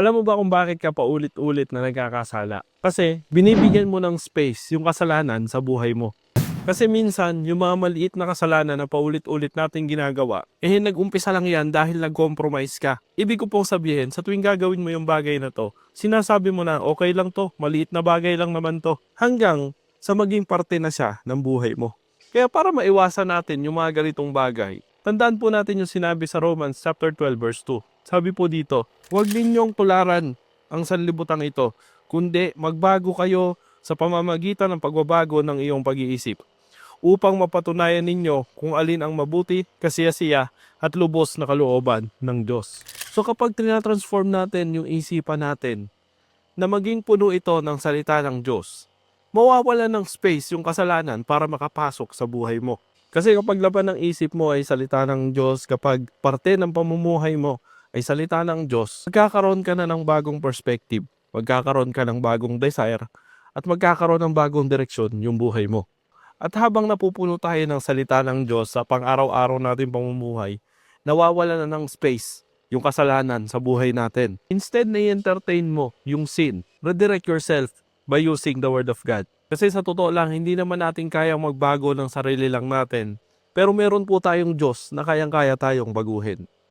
Alam mo ba kung bakit ka paulit-ulit na nagkakasala? Kasi binibigyan mo ng space yung kasalanan sa buhay mo. Kasi minsan, yung mga maliit na kasalanan na paulit-ulit natin ginagawa, nag-umpisa lang yan dahil nag-compromise ka. Ibig ko pong sabihin, sa tuwing gagawin mo yung bagay na to, sinasabi mo na okay lang to, maliit na bagay lang naman to, hanggang sa maging parte na siya ng buhay mo. Kaya para maiwasan natin yung mga ganitong bagay, tandaan po natin yung sinabi sa Romans chapter 12 verse 2. Sabi po dito, huwag ninyong tularan ang sanlibutan ito, kundi magbago kayo sa pamamagitan ng pagbabago ng iyong pag-iisip upang mapatunayan ninyo kung alin ang mabuti, kasiyasiya at lubos na kalooban ng Diyos. So kapag trinatransform natin yung isipan natin na maging puno ito ng salita ng Diyos, mawawala ng space yung kasalanan para makapasok sa buhay mo. Kasi kapag laban ng isip mo ay salita ng Diyos, kapag parte ng pamumuhay mo ay salita ng Diyos, magkakaroon ka na ng bagong perspective, magkakaroon ka ng bagong desire, at magkakaroon ng bagong direksyon yung buhay mo. At habang napupuno tayo ng salita ng Diyos sa pang-araw-araw natin pamumuhay, nawawala na ng space yung kasalanan sa buhay natin. Instead na i-entertain mo yung sin, redirect yourself by using the Word of God. Kasi sa totoo lang, hindi naman natin kayang magbago ng sarili lang natin. Pero meron po tayong Diyos na kayang-kaya tayong baguhin.